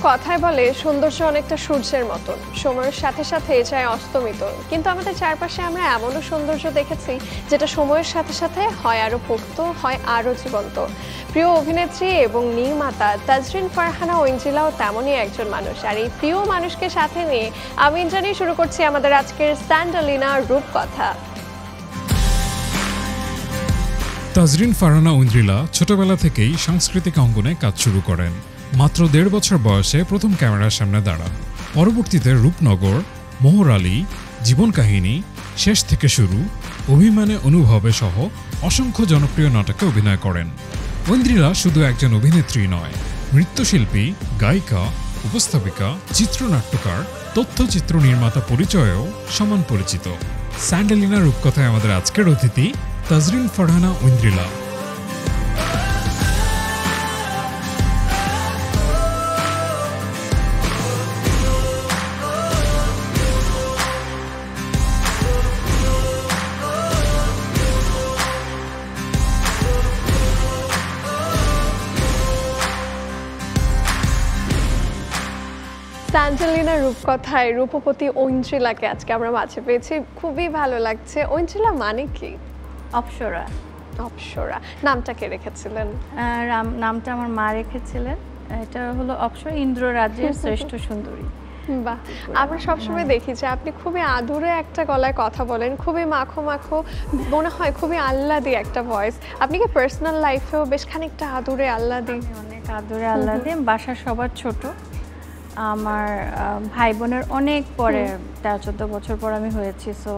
কথায় বলে সৌন্দর্য অনেকটা সূর্যের মতন, সময়ের সাথে সাথে যায় অস্তমিত, কিন্তু আমাদের চারপাশে আমরা এমনও সৌন্দর্য দেখেছি যেটা সময়ের সাথে সাথে হয় আরো পোক্ত, হয় আরো জীবন্ত। প্রিয় অভিনেত্রী এবং নির্মাতা তাজরিন ফারহানা ঐন্দ্রিলাও তেমনই একজন মানুষ, আর এই প্রিয় মানুষকে সাথে নিয়ে আমি জানি শুরু করছি আমাদের আজকের স্যান্ডালিনা রূপকথা। তাজরিন ফারহানা ঐন্দ্রিলা ছোটবেলা থেকেই সাংস্কৃতিক অঙ্গনে কাজ শুরু করেন। মাত্র ১.৫ বছর বয়সে প্রথম ক্যামেরার সামনে দাঁড়ান। পরবর্তীতে রূপনগর, মোহর আলী, জীবন কাহিনী, শেষ থেকে শুরু, অভিমানে অনুভবে সহ অসংখ্য জনপ্রিয় নাটকে অভিনয় করেন। ঐন্দ্রিলা শুধু একজন অভিনেত্রী নয়, নৃত্যশিল্পী, গায়িকা, উপস্থাপিকা, চিত্রনাট্যকার, তথ্যচিত্র নির্মাতা পরিচয়েও সমান পরিচিত। স্যান্ডালিনা রূপকথায় আমাদের আজকের অতিথি তাজরিন ফারহানা ঐন্দ্রিলা। স্যান্ডালিনা রূপকথায় রূপপতি ঐন্দ্রিলাকে আজকে আমরা মাঝে পেয়েছি, খুবই ভালো লাগছে। ঐন্দ্রিলা মানে কি? অপ্সরা। অপ্সরা নামটা কে রেখেছিলেন? নামটা আমার মা রেখেছিলেন। এটা হলো অপ্সরা, ইন্দ্র রাজ্যের শ্রেষ্ঠ সুন্দরী। বাহ, আমরা সবসময় দেখি যে আপনি খুবই আদুরে একটা গলায় কথা বলেন, খুবই মাখো মাখো মনে হয়, খুবই আহ্লাদি একটা ভয়েস। আপনি কি পার্সোনাল লাইফেও বেশ খানিকটা আদুরে আহ্লাদি? অনেক আদুরে আহ্লাদি। বাসার সবার ছোট, আমার ভাই বোনের অনেক পরে 13-14 বছর পর আমি হয়েছি। সো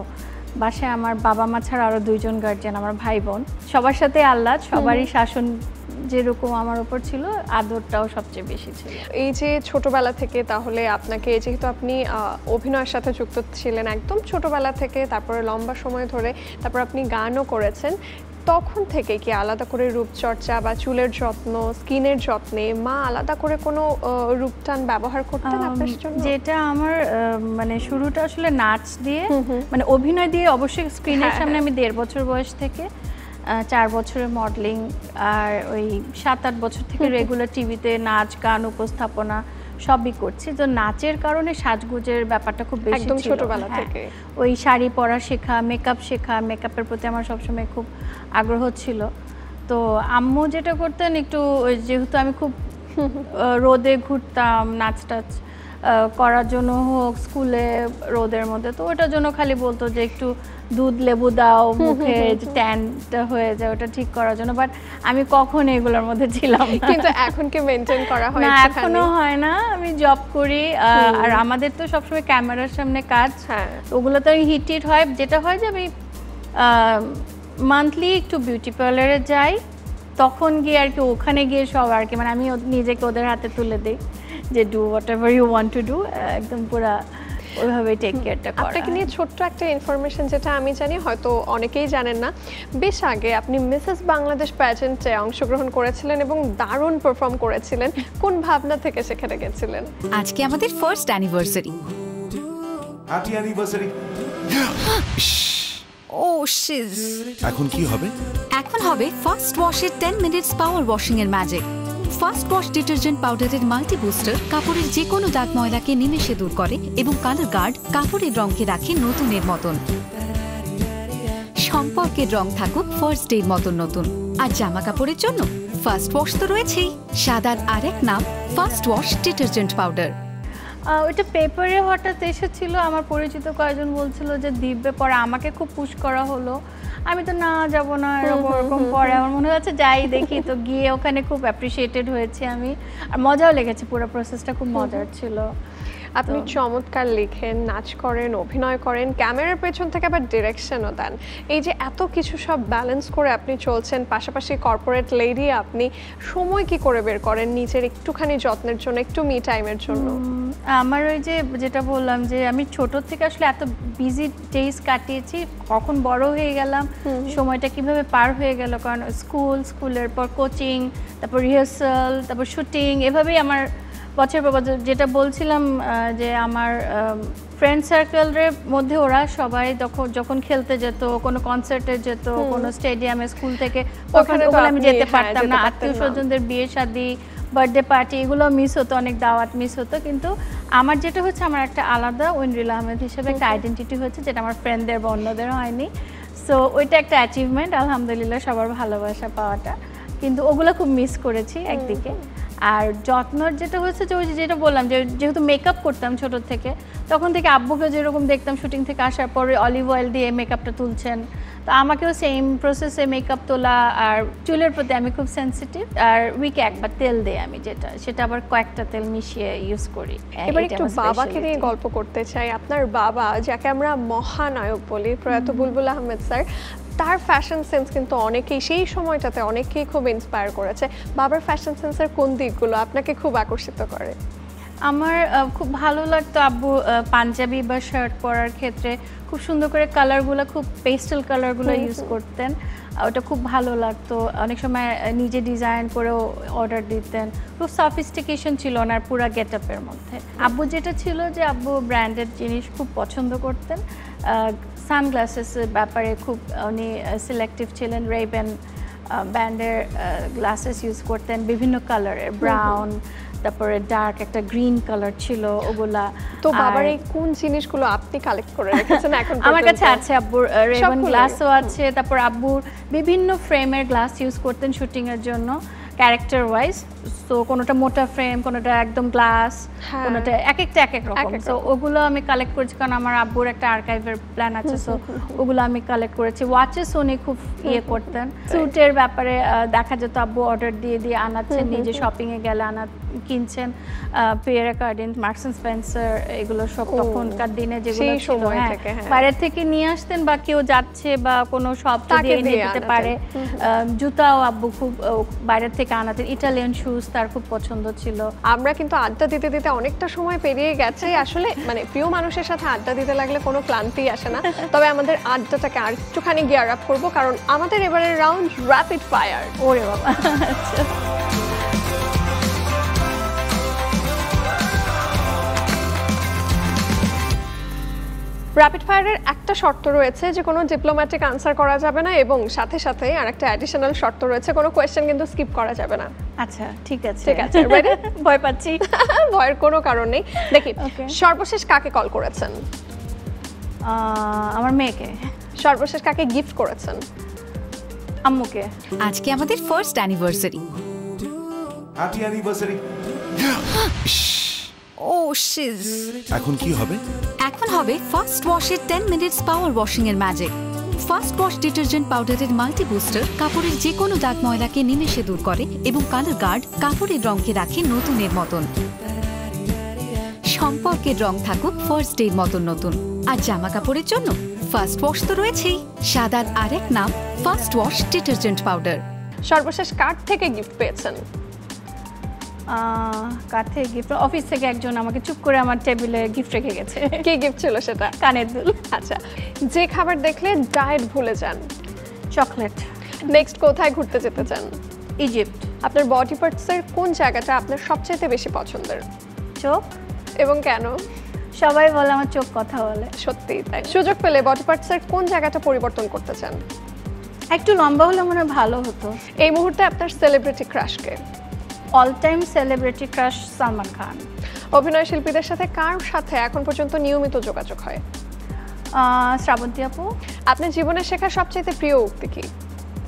বাসায় আমার বাবা মা ছাড়া আরো 2জন গার্জিয়ান, আমার ভাই বোন, সবার সাথে আহ্লাদ, সবারই শাসন যেরকম আমার উপর ছিল, আদরটাও সবচেয়ে বেশি ছিল। এই যে ছোটবেলা থেকে, তাহলে আপনাকে যেহেতু আপনি অভিনয়ের সাথে যুক্ত ছিলেন একদম ছোটবেলা থেকে, তারপরে লম্বা সময় ধরে, তারপর আপনি গানও করেছেন, তখন থেকে কি আলাদা করে রূপচর্চা বা চুলের যত্ন, স্কিনের যত্নে মা আলাদা করে কোনো রূপটান ব্যবহার করতেন আপনার জন্য? যেটা আমার মানে শুরুটা আসলে নাচ দিয়ে, মানে অভিনয় দিয়ে, অবশ্যই স্ক্রিনের সামনে আমি 1.5 বছর বয়স থেকে 4 বছরের মডেলিং, আর ওই 7-8 বছর থেকে রেগুলার টিভিতে নাচ, গান, উপস্থাপনা সবই করছি। তো নাচের কারণে সাজগোজের ব্যাপারটা খুব বেশি ছিল ছোটবেলা থেকে। ওই শাড়ি পরা শেখা, মেকআপ শেখা, মেকআপের প্রতি আমার সবসময় খুব আগ্রহ ছিল। তো আম্মু যেটা করতেন, একটু যেহেতু আমি খুব রোদে ঘুরতাম নাচ টাচ করার জন্য হোক, স্কুলে রোদের মধ্যে, তো ওটার জন্য খালি বলতো যে একটু দুধ লেবু দাও মুখে, ট্যানটা হয়ে যায়, ওটা ঠিক করার জন্য। বাট আমি কখন এগুলোর মধ্যে ছিলাম না। কিন্তু এখন কি মেইনটেইন করা হয়? না, এখনো হয় না। আমি জব করি, আর আমাদের তো সবসময় ক্যামেরার সামনে কাজ, ওগুলো তো হিট হয়। যেটা হয় যে আমি মান্থলি একটু বিউটি পার্লারে যাই, তখন গিয়ে আর কি ওখানে গিয়ে সব আর কি, মানে আমি নিজেকে ওদের হাতে তুলে দিই যে do whatever you want to do, একদম পুরা ওইভাবে টেক কেয়ারটা করা। আপনাকে নিয়ে ছোট্ট একটা ইনফরমেশন যেটা আমি জানি, হয়তো অনেকেই জানেন না, বেশ আগে আপনি মিসেস বাংলাদেশ প্যাজেন্টে অংশগ্রহণ করেছিলেন এবং দারুণ পারফর্ম করেছিলেন। কোন ভাবনা থেকে সেখানে গেছিলেন? আজকে আমাদের ফার্স্ট অ্যানিভার্সারি। Happy anniversary. ও শিজ। এখন কি হবে? এখন হবে ফার্স্ট ওয়াশের 10 মিনিটস পাওয়ার ওয়াশিং এর ম্যাজিক। ফার্স্ট ওয়াশ ডিটারজেন্ট পাউডারের মাল্টি বুস্টার কাপড়ের যে কোনো দাগ ময়লাকে নিমেষে দূর করে এবং কালার গার্ড কাপড়ের রঙকে রাখে নতুনের মতন। সম্পর্কের রং থাকুক ফার্স্ট ডের মতন নতুন। আর জামা কাপড়ের জন্য ফার্স্ট ওয়াশ তো রয়েছেই, সাদার আরেক নাম ফার্স্ট ওয়াশ ডিটারজেন্ট পাউডার। ওইটা পেপারে হঠাৎ এসেছিল, আমার পরিচিত কয়েকজন বলছিল যে দিব্যে, পরে আমাকে খুব পুশ করা হলো। আমি তো না যাব না এরকম, পরে আমার মনে হচ্ছে যাই দেখি। তো গিয়ে ওখানে খুব অ্যাপ্রিসিয়েটেড হয়েছি আমি, আর মজাও লেগেছে, পুরো প্রসেসটা খুব মজার ছিল। আপনি চমৎকার লিখেন, নাচ করেন, অভিনয় করেন, ক্যামেরার পেছন থেকে আবার ডিরেকশনও দেন। এই যে এত কিছু সব ব্যালেন্স করে আপনি চলছেন, পাশাপাশি কর্পোরেট লেডি, আপনি সময় কি করে বের করেন নিজের একটুখানি যত্নের জন্য, একটু মি টাইমের জন্য? আমার ওই যে যেটা বললাম যে আমি ছোট থেকে আসলে এত বিজি ডেজ কাটিয়েছি, কখন বড় হয়ে গেলাম, সময়টা কিভাবে পার হয়ে গেল, কারণ স্কুলের পর কোচিং, তারপর রিহার্সাল, তারপর শুটিং, এভাবেই আমার বছর পর বছর। যেটা বলছিলাম যে আমার ফ্রেন্ড সার্কেলের মধ্যে ওরা সবাই যখন খেলতে যেত, কোনো কনসার্টে যেত, কোনো স্টেডিয়ামে, স্কুল থেকে, ওখানে আমি যেতে পারতাম না। আত্মীয় স্বজনদের বিয়ে শাদী, বার্থডে পার্টি এগুলো মিস হতো, অনেক দাওয়াত মিস হতো, কিন্তু আমার যেটা হচ্ছে আমার একটা আলাদা ঐন্দ্রিলা আহমেদ হিসেবে একটা আইডেন্টিটি হচ্ছে, যেটা আমার ফ্রেন্ডদের বা অন্যদের হয়নি। সো ওইটা একটা অ্যাচিভমেন্ট, আলহামদুলিল্লাহ, সবার ভালোবাসা পাওয়াটা। কিন্তু ওগুলো খুব মিস করেছি একদিকে। আর যত্নর যেটা হচ্ছে যে ওই যেটা বললাম, যে যেহেতু মেকআপ করতাম ছোট থেকে, তখন থেকে আব্বুকে যেরকম দেখতাম শুটিং থেকে আসার পরে অলিভ অয়েল দিয়ে মেকআপটা তুলছেন, তো আমাকেও সেম প্রসেসে মেকআপ তোলা। আর চুলের প্রতি আমি খুব সেনসিটিভ, আর উইকে একবার তেল দেই আমি, সেটা আবার কয়েকটা তেল মিশিয়ে ইউজ করি। এবার একটু বাবাকে নিয়ে গল্প করতে চাই। আপনার বাবা, যাকে আমরা মহানায়ক বলি, প্রয়াত বুলবুল আহমেদ স্যার, তার ফ্যাশন সেন্স কিন্তু অনেকেই সেই সময়টাতে অনেকেই খুব ইন্সপায়ার করেছে। বাবার ফ্যাশন সেন্সের কোন দিকগুলো আপনাকে খুব আকর্ষিত করে? আমার খুব ভালো লাগতো আব্বু পাঞ্জাবি বা শার্ট পরার ক্ষেত্রে খুব সুন্দর করে কালারগুলো, খুব পেস্টেল কালারগুলো ইউজ করতেন, ওটা খুব ভালো লাগতো। অনেক সময় নিজে ডিজাইন করেও অর্ডার দিতেন। খুব সফিস্টিকেশন ছিল ওনার পুরো গেট আপের মধ্যে। আব্বু যেটা ছিল যে আব্বু ব্র্যান্ডেড জিনিস খুব পছন্দ করতেন। সানগ্লাসেসের ব্যাপারে খুব উনি সিলেক্টিভ ছিলেন। রেবেন ব্র্যান্ডের গ্লাসেস ইউজ করতেন, বিভিন্ন কালারের, ব্রাউন, তারপরে ডার্ক একটা গ্রিন কালার ছিল ওগুলা। তো বাবার এই কোন জিনিসগুলো আপনি কালেক্ট করে রেখেছেন এখন? আমার কাছে আছে আব্বুর রেবেন গ্লাসও আছে, তারপর আব্বুর বিভিন্ন ফ্রেমের গ্লাস ইউজ করতেন শুটিং এর জন্য, ক্যারেক্টার ওয়াইজ। সো কোনোটা মোটা ফ্রেম, কোনোটা একদম গ্লাস, কোনোটা এক এক রকম। সো ওগুলো আমি কালেক্ট করেছি, কারণ আমার আব্বুর একটা আর্কাইভের প্ল্যান আছে। সো ওগুলো আমি কালেক্ট করেছি। ওয়াচেস উনি খুব করতেন। স্যুটের ব্যাপারে দেখা যেত আব্বু অর্ডার দিয়ে দিয়ে আনাচ্ছেন, নিজে শপিংয়ে গেলে কিনছেন। Pierre Cardin, Marks and Spencer, এগুলো সব তখনকার দিনে যেগুলো ছিল, বাইরের থেকে নিয়ে আসতেন, বা কেউ যাচ্ছে বা কোনো শপ দিয়ে নিয়ে যেতে পারে। জুতাও আব্বু খুব বাইরের থেকে আনাতেন। ইটালিয়ান শুজ তার খুব পছন্দ ছিল। আমরা কিন্তু আড্ডা দিতে দিতে অনেকটা সময় পেরিয়ে গেছে। আসলে মানে প্রিয় মানুষের সাথে আড্ডা দিতে লাগলে কোনো ক্লান্তি আসে না। তবে আমাদের আড্ডাটাকে আর একটুখানি গিয়ার আপ করবো, কারণ আমাদের এবারের রাউন্ড র্যাপিড ফায়ার। ওরে বাবা, আচ্ছা। র্যাপিড ফায়ারের একটা শর্ত রয়েছে যে কোনো ডিপ্লোম্যাটিক আনসার করা যাবে না, এবং সাথে সাথে আরেকটা অ্যাডিশনাল শর্ত রয়েছে, কোনো কোয়েশ্চেন কিন্তু স্কিপ করা যাবে না। আচ্ছা, ঠিক আছে। রেডি? ভয় পাচ্ছি। ভয়ের কোনো কারণ নেই। দেখি, সর্বশেষ কাকে কল করেছেন? আমার মেয়েকে। সর্বশেষ কাকে গিফট করেছেন? আম্মুকে। আজকে আমাদের ফার্স্ট অ্যানিভার্সারি। Happy anniversary. ও শিজ। এখন কি হবে? এখন হবে ফার্স্ট ওয়াশের 10 মিনিটস পাওয়ার ওয়াশিং এর ম্যাজিক। ফার্স্ট ওয়াশ ডিটারজেন্ট পাউডারের মাল্টি বুস্টার কাপড়ের যে কোনো দাগ ময়লাকে নিমেষে দূর করে এবং কালার গার্ড কাপড়ের রঙকে রাখে নতুনের মতন। সম্পর্কের রং থাকুক ফার্স্ট ডের মতন নতুন। আর জামা কাপড়ের জন্য ফার্স্ট ওয়াশ তো রয়েছেই, সাদার আরেক নাম ফার্স্ট ওয়াশ ডিটারজেন্ট পাউডার। সর্বশেষ কার থেকে গিফট পেয়েছেন? কার থেকে গিফট? অফিস থেকে একজন আমাকে চুপ করে আমার টেবিলে গিফট রেখে গেছে। কি গিফট ছিল সেটা? কানের দুল। আচ্ছা, যে খাবার দেখলে ডায়েট ভুলে যান? চকলেট। নেক্সট কোথায় ঘুরতে যেতে চান? ইজিপ্ট। আপনার বডি পার্টসের কোন জায়গাটা আপনার সবচেয়ে বেশি পছন্দের? চোখ। এবং কেন? সবাই বলে আমার চোখ কথা বলে। সত্যি তাই। সুযোগ পেলে বডি পার্টসের কোন জায়গাটা পরিবর্তন করতে চান? একটু লম্বা হলে মনে হয় ভালো হতো। এই মুহূর্তে আপনার সেলিব্রিটি ক্রাশকে? All time celebrity crush Salman Khan. অভিনয় শিল্পীদের সাথে কার সাথে এখন পর্যন্ত নিয়মিত যোগাযোগ হয়? শ্রাবন্তী আপু। আপনার জীবনে শেখা সবচেয়ে প্রিয় উক্তি কি?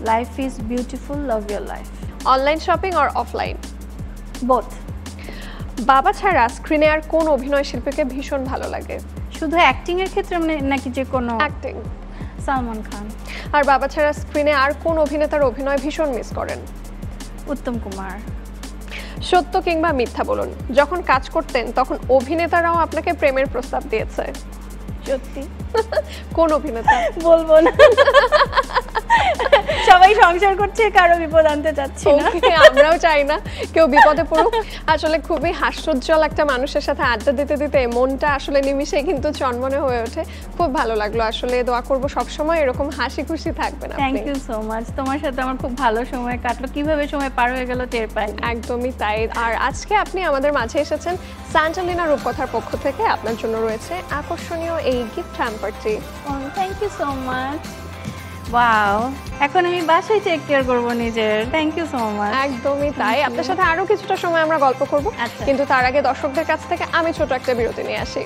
Life is beautiful, love your life. Online shopping আর অফলাইন? বোথ। বাবা ছাড়া স্ক্রিনে আর কোন অভিনয় শিল্পীকে ভীষণ ভালো লাগে? শুধু অ্যাক্টিং এর ক্ষেত্রে নাকি যে কোনো? অ্যাক্টিং। সালমান খান। আর বাবা ছাড়া স্ক্রিনে আর কোন অভিনেতার অভিনয় ভীষণ মিস করেন? উত্তম কুমার। সত্য কিংবা মিথ্যা বলুন, যখন কাজ করতেন তখন অভিনেতারাও আপনাকে প্রেমের প্রস্তাব দিয়েছে? সত্যি। কোন অভিনেতা? বলবো না। সবাই সংসার করছে, কারো বিপদ আনতে চাচ্ছি না। আমরাও চাই না কেউ বিপদে পড়ুক। আসলে খুবই হাস্যোজ্জ্বল একটা মানুষের সাথে আড্ডা দিতে দিতে মনটা আসলে নিমিষে কিন্তু চনমনে হয়ে ওঠে। খুব ভালো লাগলো। আসলে দোয়া করব সবসময় এরকম হাসি খুশি থাকবেন আপনি। Thank you so much. তোমার সাথে আমার খুব ভালো সময় কাটলো, কিভাবে সময় পার হয়ে গেল টের পাই। একদমই তাই। আর আজকে আপনি আমাদের মাঝে এসেছেন স্যান্টালিনা রূপকথার পক্ষ থেকে। আপনার জন্য রয়েছে আকর্ষণীয় এই গিফট হ্যাম্পারটি। Thank you so much. Wow, এখন আমি বাসায় টেক কেয়ার করবো নিজের। Thank you so much. একদমই তাই, আপনার সাথে আরো কিছুটা সময় আমরা গল্প করব, আচ্ছা। কিন্তু তার আগে দর্শকদের কাছ থেকে আমি ছোট একটা বিরতি নিয়ে আসি।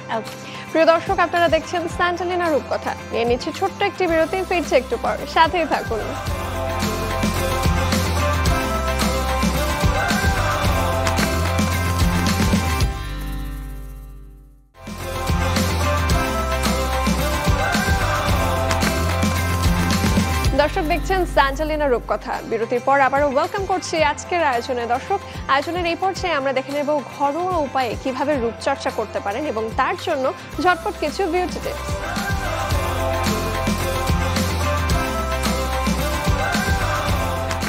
প্রিয় দর্শক, আপনারা দেখছেন স্যান্টালিনা রূপকথা, নিয়ে নিচ্ছি ছোট্ট একটি বিরতি, ফিরছে একটু পর, সাথেই থাকুন। দর্শক দেখছেন স্যান্টালিনা রূপকথা, বিরতির পর আবারও ওয়েলকাম করছি আজকের আয়োজনে। দর্শক, আয়োজনের এই পর্যায়ে আমরা দেখে নেব ঘরোয়া উপায়ে কিভাবে রূপচর্চা করতে পারেন এবং তার জন্য ঝটপট কিছু বিউটি টিপস।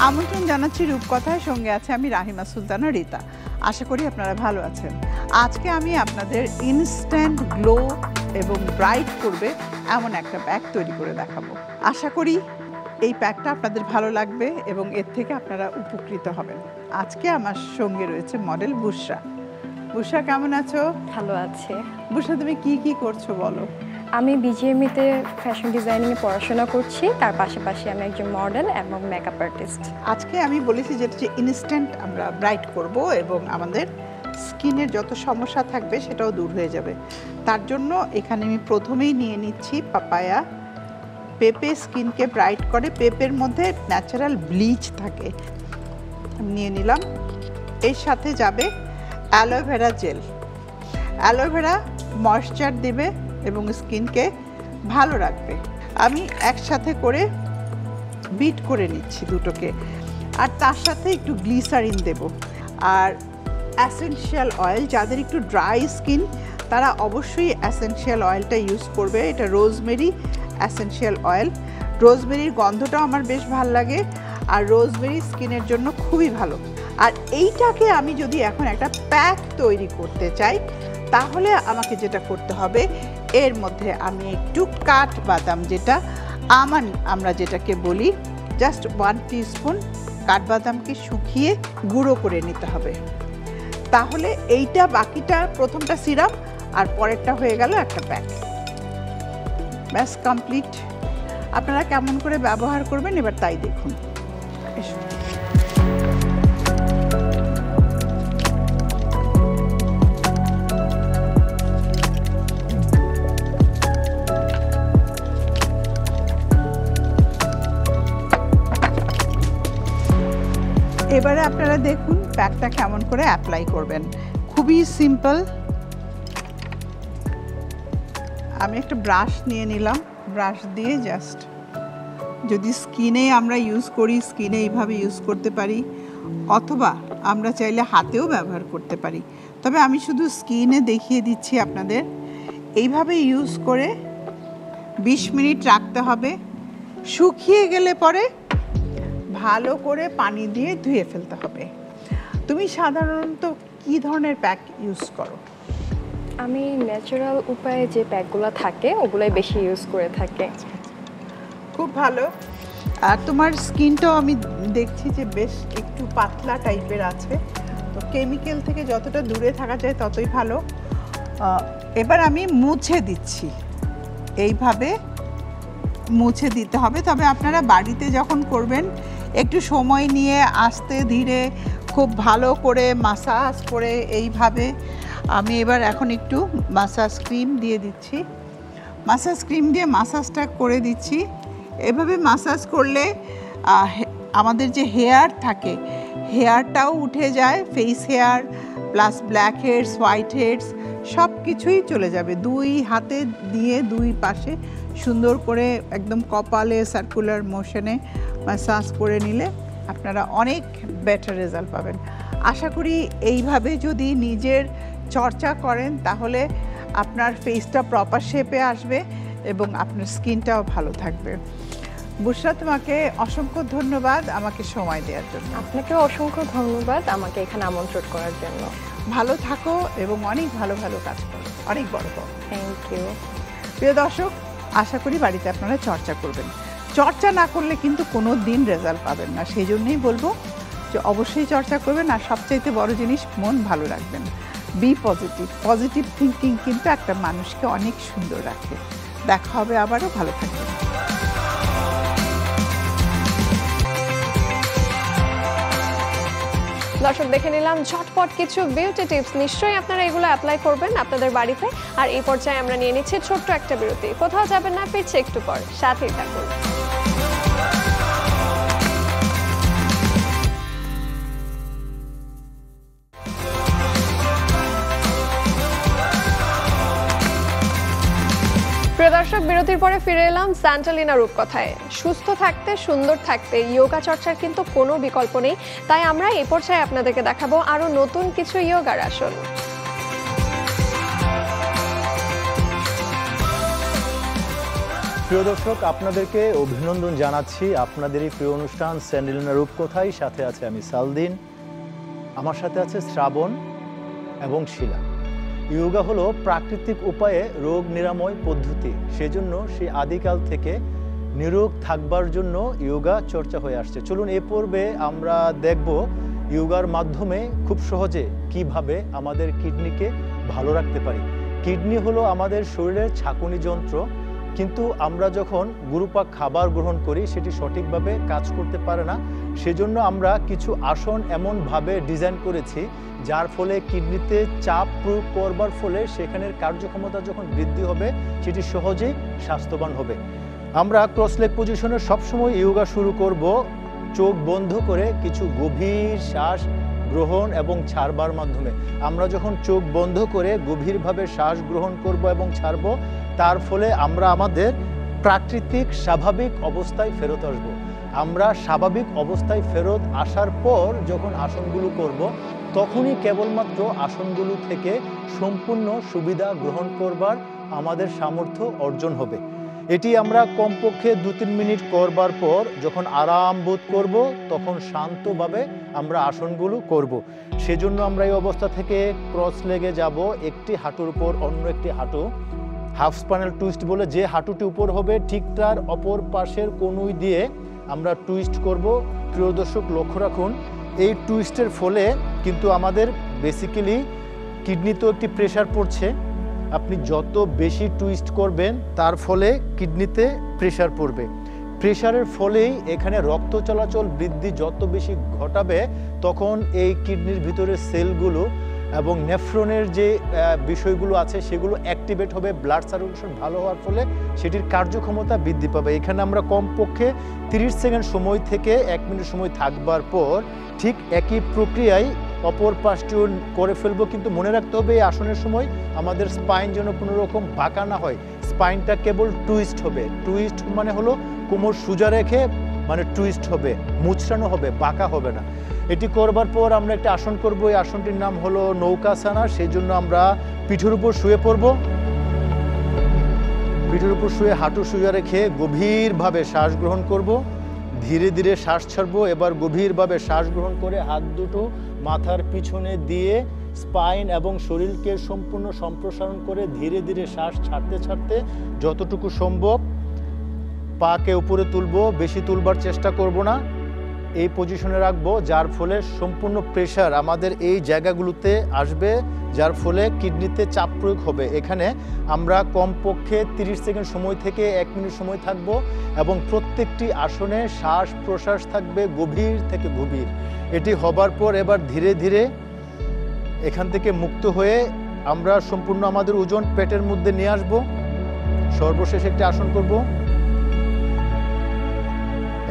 আমন্ত্রণ জানাচ্ছি রূপকথার সঙ্গে আছে আমি রাহিমা সুলতানা রীতা। আশা করি আপনারা ভালো আছেন। আজকে আমি আপনাদের ইনস্ট্যান্ট গ্লো এবং ব্রাইট করবে এমন একটা প্যাক তৈরি করে দেখাবো। আশা করি এই প্যাকটা আপনাদের ভালো লাগবে এবং এর থেকে আপনারা উপকৃত হবেন। আজকে আমার সঙ্গে রয়েছে মডেল বুশরা। বুশরা, কেমন আছো? ভালো আছে। বুশরা, তুমি কি করছো বলো? আমি বিজিএমইতে ফ্যাশন ডিজাইনিংয়ে পড়াশোনা করছি, তার পাশাপাশি আমি একজন মডেল এবং মেকআপ আর্টিস্ট। আজকে আমি বলেছি যেটা যে ইনস্ট্যান্ট আমরা ব্রাইট করব এবং আমাদের স্কিনের যত সমস্যা থাকবে সেটাও দূর হয়ে যাবে। তার জন্য এখানে আমি প্রথমেই নিয়ে নিচ্ছি পাপায়া। পেঁপে স্কিনকে ব্রাইট করে, পেঁপের মধ্যে ন্যাচারাল ব্লিচ থাকে, নিয়ে নিলাম। এর সাথে যাবে অ্যালোভেরা জেল। অ্যালোভেরা ময়েশ্চার দেবে এবং স্কিনকে ভালো রাখবে। আমি একসাথে করে বিট করে নিচ্ছি দুটোকে, আর তার সাথে একটু গ্লিসারিন দেব আর অ্যাসেনশিয়াল অয়েল। যাদের একটু ড্রাই স্কিন তারা অবশ্যই অ্যাসেনশিয়াল অয়েলটা ইউজ করবে। এটা রোজমেরি অ্যাসেনশিয়াল অয়েল। রোজমেরির গন্ধটাও আমার বেশ ভালো লাগে, আর রোজমেরি স্কিনের জন্য খুবই ভালো। আর এইটাকে আমি যদি এখন একটা প্যাক তৈরি করতে চাই তাহলে আমাকে যেটা করতে হবে, এর মধ্যে আমি একটু কাঠবাদাম, যেটা আমরা যেটাকে বলি, জাস্ট 1 টিস্পুন কাঠবাদামকে শুকিয়ে গুঁড়ো করে নিতে হবে। তাহলে এইটা বাকিটা, প্রথমটা সিরাম আর পরেরটা হয়ে গেল একটা প্যাক। ব্যাস কমপ্লিট। আপনারা কেমন করে ব্যবহার করবেন এবার তাই দেখুন। এসো। এবারে আপনারা দেখুন প্যাকটা কেমন করে অ্যাপ্লাই করবেন। খুবই সিম্পল। আমি একটা ব্রাশ নিয়ে নিলাম, ব্রাশ দিয়ে জাস্ট, যদি স্কিনে আমরা ইউজ করি স্কিনে এইভাবে ইউজ করতে পারি, অথবা আমরা চাইলে হাতেও ব্যবহার করতে পারি। তবে আমি শুধু স্কিনে দেখিয়ে দিচ্ছি আপনাদের। এইভাবে ইউজ করে 20 মিনিট রাখতে হবে। শুকিয়ে গেলে পরে ভালো করে পানি দিয়ে ধুয়ে ফেলতে হবে। তুমি সাধারণত কি ধরনের প্যাক ইউজ করো? আমি ন্যাচারাল উপায়ে যে প্যাকগুলো থাকে ওগুলোই বেশি ইউজ করে থাকি। খুব ভালো। আর তোমার স্কিনটাও আমি দেখছি যে বেশ একটু পাতলা টাইপের আছে, তো কেমিক্যাল থেকে যতটা দূরে থাকা যায় ততই ভালো। এবার আমি মুছে দিচ্ছি, এইভাবে মুছে দিতে হবে। তবে আপনারা বাড়িতে যখন করবেন একটু সময় নিয়ে আস্তে ধীরে খুব ভালো করে মাসাজ করে, এইভাবে। আমি এবার এখন একটু মাসাজ ক্রিম দিয়ে দিচ্ছি। মাসাজ ক্রিম দিয়ে মাসাজটা করে দিচ্ছি। এভাবে মাসাজ করলে আমাদের যে হেয়ার থাকে হেয়ারটাও উঠে যায়, face hair plus blackheads, whiteheads সব কিছুই চলে যাবে। দুই হাতে দিয়ে দুই পাশে সুন্দর করে একদম কপালে সার্কুলার মোশনে ম্যাসাজ করে নিলে আপনারা অনেক বেটার রেজাল্ট পাবেন। আশা করি এইভাবে যদি নিজের চর্চা করেন তাহলে আপনার ফেসটা প্রপার শেপে আসবে এবং আপনার স্কিনটাও ভালো থাকবে। বুশরা, তোমাকে অসংখ্য ধন্যবাদ আমাকে সময় দেওয়ার জন্য। আপনাকে অসংখ্য ধন্যবাদ আমাকে এখানে আমন্ত্রণ করার জন্য। ভালো থাকো এবং অনেক ভালো ভালো কাজ করো, অনেক বড় করো। Thank you. প্রিয় দর্শক, আশা করি বাড়িতে আপনারা চর্চা করবেন। চর্চা না করলে কিন্তু কোনো দিন রেজাল্ট পাবেন না। সেই জন্যই বলবো যে অবশ্যই চর্চা করবেন, আর সবচাইতে বড় জিনিস মন ভালো রাখবেন। B positive. পজিটিভ থিঙ্কিং কিন্তু একটা মানুষকে অনেক সুন্দর রাখে। দেখা হবে আবারও, ভালো থাকবেন। দর্শক, দেখে নিলাম ঝটপট কিছু বিউটি টিপস। নিশ্চয়ই আপনারা এগুলো অ্যাপ্লাই করবেন আপনাদের বাড়িতে। আর এই পর্যায়ে আমরা নিয়ে নিচ্ছি ছোট্ট একটা বিরতি। কোথাও যাবেন না, ফিরছে একটু পর, সাথেই থাকুন। প্রিয় দর্শক, বিরতির পরে ফিরে এলাম স্যান্টালিনা রূপকথায়। সুস্থ থাকতে, সুন্দর থাকতে যোগা চর্চার কিন্তু কোনো বিকল্প নেই। তাই আমরা এই পর্যায়ে আপনাদেরকে দেখাবো আরো নতুন কিছু যোগার আসন। প্রিয় দর্শক, আপনাদেরকে অভিনন্দন জানাচ্ছি আপনাদের এই প্রিয় অনুষ্ঠান স্যান্টালিনা রূপকথায়। সাথে আছে আমি সালদিন, আমার সাথে আছে শ্রাবণ এবং শিলা। যোগা হলো প্রাকৃতিক উপায়ে রোগ নিরাময় পদ্ধতি। সেজন্য সেই আদিকাল থেকে নিরোগ থাকবার জন্য যোগা চর্চা হয়ে আসছে। চলুন এ পর্বে আমরা দেখব যোগার মাধ্যমে খুব সহজে কিভাবে আমাদের কিডনিকে ভালো রাখতে পারি। কিডনি হলো আমাদের শরীরের ছাঁকুনি যন্ত্র, কিন্তু আমরা যখন গুরুপাক খাবার গ্রহণ করি সেটি সঠিকভাবে কাজ করতে পারে না। সেজন্য আমরা কিছু আসন এমনভাবে ডিজাইন করেছি যার ফলে কিডনিতে চাপ প্রয়োগ করবার ফলে সেখানের কার্যক্ষমতা যখন বৃদ্ধি হবে সেটি সহজেই স্বাস্থ্যবান হবে। আমরা ক্রস লেগ পজিশনে সবসময় যোগা শুরু করব চোখ বন্ধ করে কিছু গভীর শ্বাস গ্রহণ এবং ছাড়বার মাধ্যমে। আমরা যখন চোখ বন্ধ করে গভীরভাবে শ্বাস গ্রহণ করব এবং ছাড়ব, তার ফলে আমরা আমাদের প্রাকৃতিক স্বাভাবিক অবস্থায় ফেরত আসব। আমরা স্বাভাবিক অবস্থায় ফেরত আসার পর যখন আসনগুলো করব, তখনই কেবলমাত্র আসনগুলো থেকে সম্পূর্ণ সুবিধা গ্রহণ করবার আমাদের সামর্থ্য অর্জন হবে। এটি আমরা কমপক্ষে 2-3 মিনিট করবার পর যখন আরাম বোধ করব, তখন শান্তভাবে আমরা আসনগুলো করব। সেজন্য আমরা এই অবস্থা থেকে ক্রস লেগে যাব, একটি হাঁটুর উপর অন্য একটি হাঁটু, হাফ স্পাইনাল টুইস্ট বলে। যে হাঁটুটি উপর হবে ঠিক তার অপর পাশের কনুই দিয়ে আমরা টুইস্ট করব। প্রিয় দর্শক, লক্ষ্য রাখুন, এই টুইস্টের ফলে কিন্তু আমাদের বেসিক্যালি কিডনিতেও একটি প্রেশার পড়ছে। আপনি যত বেশি টুইস্ট করবেন তার ফলে কিডনিতে প্রেশার পড়বে। প্রেশারের ফলেই এখানে রক্ত চলাচল বৃদ্ধি যত বেশি ঘটাবে, তখন এই কিডনির ভিতরে সেলগুলো এবং নেফ্রনের যে বিষয়গুলো আছে সেগুলো অ্যাক্টিভেট হবে। ব্লাড সার্কুলেশন ভালো হওয়ার ফলে সেটির কার্যক্ষমতা বৃদ্ধি পাবে। এখানে আমরা কমপক্ষে 30 সেকেন্ড সময় থেকে 1 মিনিট সময় থাকবার পর ঠিক একই প্রক্রিয়ায় অপর পাশটিও করে ফেলবো। কিন্তু মনে রাখতে হবে এই আসনের সময় আমাদের স্পাইন যেন কোনো রকম বাঁকা না হয়। স্পাইনটা কেবল টুইস্ট হবে। টুইস্ট মানে হলো কোমর সোজা রেখে মানে টুইস্ট হবে, মুচড়ানো হবে, বাঁকা হবে না। এটি করবার পর আমরা একটা আসন করব। এই আসনটির নাম হলো নৌকাসনা। সেই জন্য আমরা পিঠের উপর শুয়ে পড়ব। পিঠের উপর শুয়ে হাঁটু সোজা রেখে গভীরভাবে শ্বাস গ্রহণ করব, ধীরে ধীরে শ্বাস ছাড়ব। এবার গভীরভাবে শ্বাস গ্রহণ করে হাত দুটো মাথার পিছনে দিয়ে স্পাইন এবং শরীরকে সম্পূর্ণ সম্প্রসারণ করে ধীরে ধীরে শ্বাস ছাড়তে ছাড়তে যতটুকু সম্ভব পাকে উপরে তুলব। বেশি তুলবার চেষ্টা করব না, এই পজিশনে রাখবো, যার ফলে সম্পূর্ণ প্রেশার আমাদের এই জায়গাগুলোতে আসবে, যার ফলে কিডনিতে চাপ প্রয়োগ হবে। এখানে আমরা কমপক্ষে 30 সেকেন্ড সময় থেকে 1 মিনিট সময় থাকব এবং প্রত্যেকটি আসনে শ্বাস প্রশ্বাস থাকবে গভীর থেকে গভীর। এটি হবার পর এবার ধীরে ধীরে এখান থেকে মুক্ত হয়ে আমরা সম্পূর্ণ আমাদের ওজন পেটের মধ্যে নিয়ে আসব। সর্বশেষ একটি আসন করব।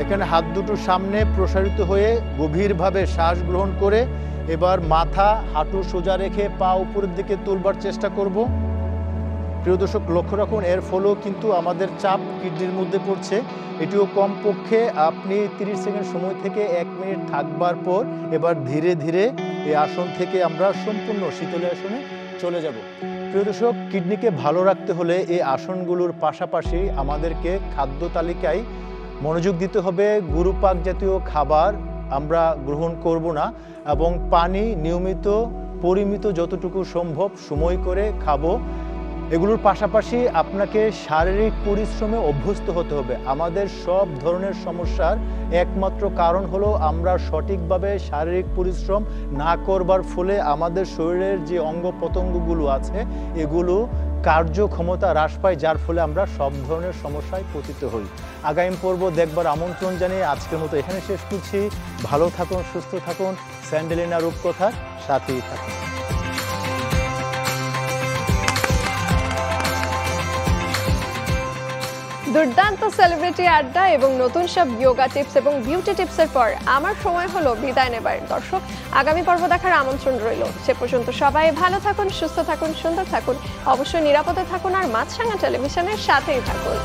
এখানে হাত দুটো সামনে প্রসারিত হয়ে গভীরভাবে শ্বাস গ্রহণ করে এবার মাথা হাঁটু সোজা রেখে পা উপরের দিকে তুলবার চেষ্টা করব। প্রিয় দর্শক, লক্ষ্য রাখুন, এর ফলেও কিন্তু আমাদের চাপ কিডনির মধ্যে পড়ছে। এটিও কমপক্ষে আপনি 30 সেকেন্ড সময় থেকে 1 মিনিট থাকবার পর এবার ধীরে ধীরে এই আসন থেকে আমরা সম্পূর্ণ শীতলী আসনে চলে যাব। প্রিয় দর্শক, কিডনিকে ভালো রাখতে হলে এই আসনগুলোর পাশাপাশি আমাদেরকে খাদ্য তালিকায় মনোযোগ দিতে হবে। গুরুপাক জাতীয় খাবার আমরা গ্রহণ করব না এবং পানি নিয়মিত পরিমিত যতটুকু সম্ভব সময় করে খাবো। এগুলোর পাশাপাশি আপনাকে শারীরিক পরিশ্রমে অভ্যস্ত হতে হবে। আমাদের সব ধরনের সমস্যার একমাত্র কারণ হলো আমরা সঠিকভাবে শারীরিক পরিশ্রম না করবার ফলে আমাদের শরীরের যে অঙ্গ প্রত্যঙ্গগুলো আছে এগুলো কার্যক্ষমতা হ্রাস পায়, যার ফলে আমরা সব ধরনের সমস্যায় পতিত হই। আগামী পর্ব দেখবার আমন্ত্রণ জানিয়ে আজকের মতো এখানে শেষ করছি। ভালো থাকুন, সুস্থ থাকুন, স্যান্ডেলিনা রূপকথার সাথেই থাকুন। দুর্দান্ত সেলিব্রিটি আড্ডা এবং নতুন সব যোগা টিপস এবং বিউটি টিপসের পর আমার সময় হলো বিদায় নেবার। দর্শক, আগামী পর্ব দেখার আমন্ত্রণ রইল। সে পর্যন্ত সবাই ভালো থাকুন, সুস্থ থাকুন, সুন্দর থাকুন, অবশ্যই নিরাপদে থাকুন আর মাছরাঙা টেলিভিশনের সাথেই থাকুন।